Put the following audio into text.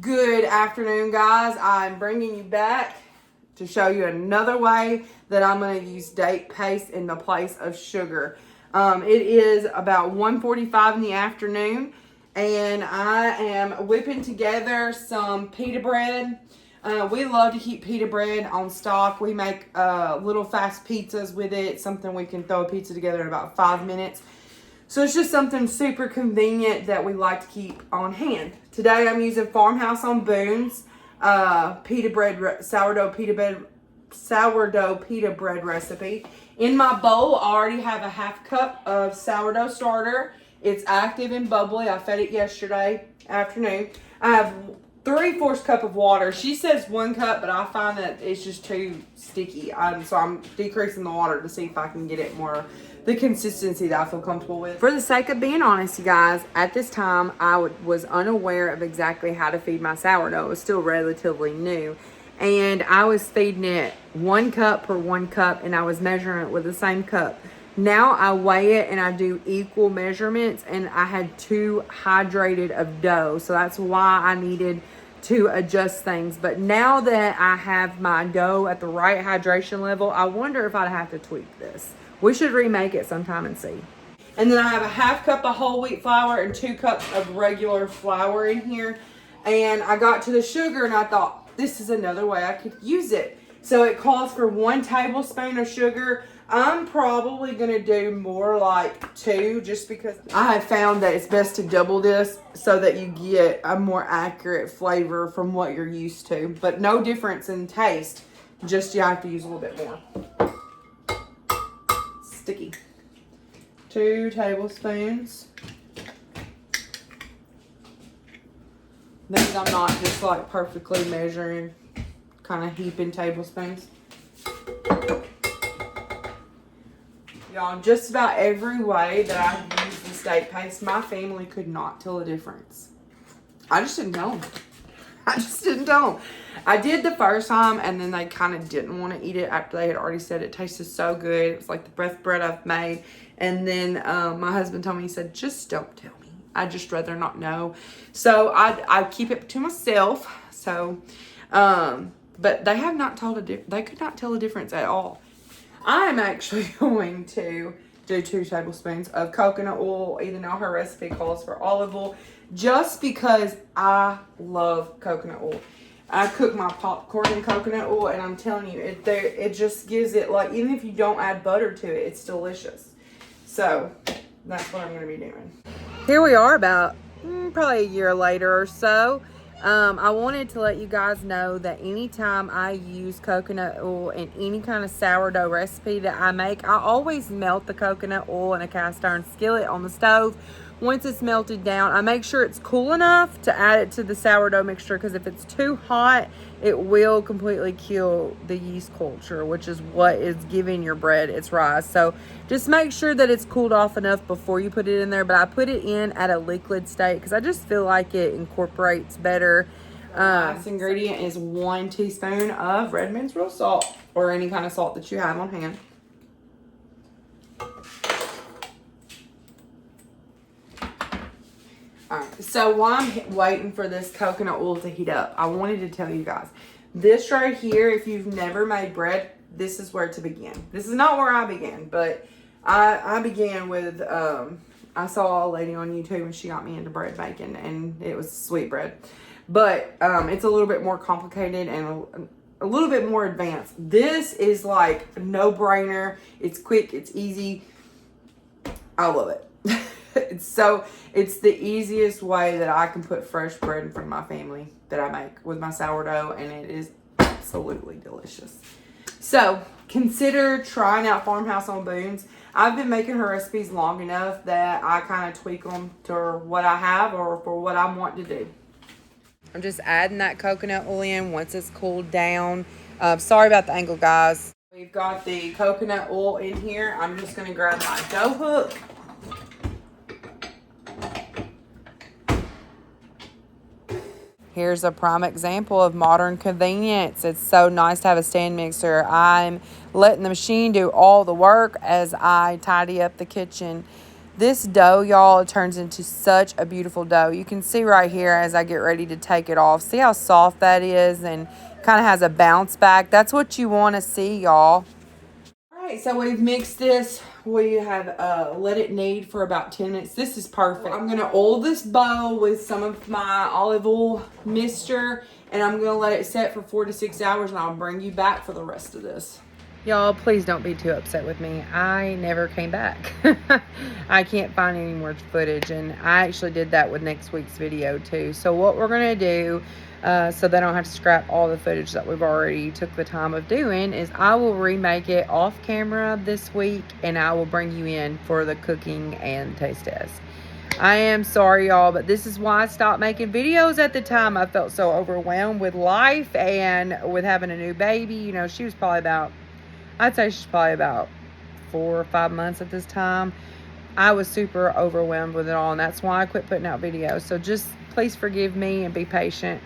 Good afternoon, guys. I'm bringing you back to show you another way that I'm going to use date paste in the place of sugar. It is about 1:45 in the afternoon, and I am whipping together some pita bread. We love to keep pita bread on stock. We make little fast pizzas with it, something we can throw a pizza together in about 5 minutes. So it's just something super convenient that we like to keep on hand. Today I'm using Farmhouse on Boone's pita bread, sourdough pita bread recipe. In my bowl, I already have a half cup of sourdough starter. It's active and bubbly. I fed it yesterday afternoon. I have 3/4 cup of water. She says 1 cup, but I find that it's just too sticky. So I'm decreasing the water to see if I can get it more the consistency that I feel comfortable with. For the sake of being honest, you guys, at this time, I was unaware of exactly how to feed my sourdough. It was still relatively new. And I was feeding it 1 cup per 1 cup, and I was measuring it with the same cup. Now I weigh it and I do equal measurements, and I had too hydrated of dough. So that's why I needed to adjust things. But now that I have my dough at the right hydration level, I wonder if I'd have to tweak this. We should remake it sometime and see. And then I have a half cup of whole wheat flour and 2 cups of regular flour in here. And I got to the sugar and I thought, this is another way I could use it. So it calls for 1 tablespoon of sugar. I'm probably going to do more like 2, just because I have found that it's best to double this so that you get a more accurate flavor from what you're used to. But no difference in taste, just you have to use a little bit more. Sticky. 2 tablespoons. These I'm not just like perfectly measuring, kind of heaping tablespoons. Y'all, just about every way that I use this date paste, my family could not tell a difference. I just didn't know. I did the first time, and then they kind of didn't want to eat it after they had already said it tasted so good. It was like the best bread I've made. And then my husband told me, he said, just don't tell me. I'd just rather not know. So I keep it to myself. So, but they have not told they could not tell a difference at all. I'm actually going to do 2 tablespoons of coconut oil, even though her recipe calls for olive oil, just because I love coconut oil. I cook my popcorn in coconut oil, and I'm telling you, it just gives it, like, even if you don't add butter to it, it's delicious. So that's what I'm going to be doing. Here we are about probably a year later or so. I wanted to let you guys know that anytime I use coconut oil in any kind of sourdough recipe that I make, I always melt the coconut oil in a cast iron skillet on the stove. Once it's melted down, I make sure it's cool enough to add it to the sourdough mixture, because if it's too hot, it will completely kill the yeast culture, which is what is giving your bread its rise. So just make sure that it's cooled off enough before you put it in there. But I put it in at a liquid state because I just feel like it incorporates better. Last ingredient is 1 teaspoon of Redmond's real salt, or any kind of salt that you have on hand. Alright, so while I'm waiting for this coconut oil to heat up, I wanted to tell you guys, this right here, if you've never made bread, this is where to begin. This is not where I began, but I began with, I saw a lady on YouTube and she got me into bread making, and it was sweet bread. But it's a little bit more complicated and a little bit more advanced. This is like a no-brainer. It's quick, it's easy. I love it. It's the easiest way that I can put fresh bread in front of my family that I make with my sourdough, and it is absolutely delicious. So consider trying out Farmhouse on Boone's. I've been making her recipes long enough that I kind of tweak them to what I have or for what I want to do. I'm just adding that coconut oil in once it's cooled down. Sorry about the angle, guys. We've got the coconut oil in here. I'm just going to grab my dough hook. Here's a prime example of modern convenience. It's so nice to have a stand mixer. I'm letting the machine do all the work as I tidy up the kitchen. This dough, y'all, turns into such a beautiful dough. You can see right here as I get ready to take it off. See how soft that is and kind of has a bounce back. That's what you want to see, y'all. All right, so we've mixed this. We have let it knead for about 10 minutes. This is perfect. I'm going to oil this bowl with some of my olive oil mixture, and I'm going to let it set for 4 to 6 hours, and I'll bring you back for the rest of this. Y'all, please don't be too upset with me. I never came back. I can't find any more footage, and I actually did that with next week's video too. So what we're going to do, so they don't have to scrap all the footage that we've already took the time of doing, is I will remake it off camera this week, and I will bring you in for the cooking and taste test. I am sorry, y'all, but this is why I stopped making videos at the time. I felt so overwhelmed with life and with having a new baby. You know, she was probably about, I'd say she's probably about 4 or 5 months at this time. I was super overwhelmed with it all, and that's why I quit putting out videos. So just please forgive me and be patient.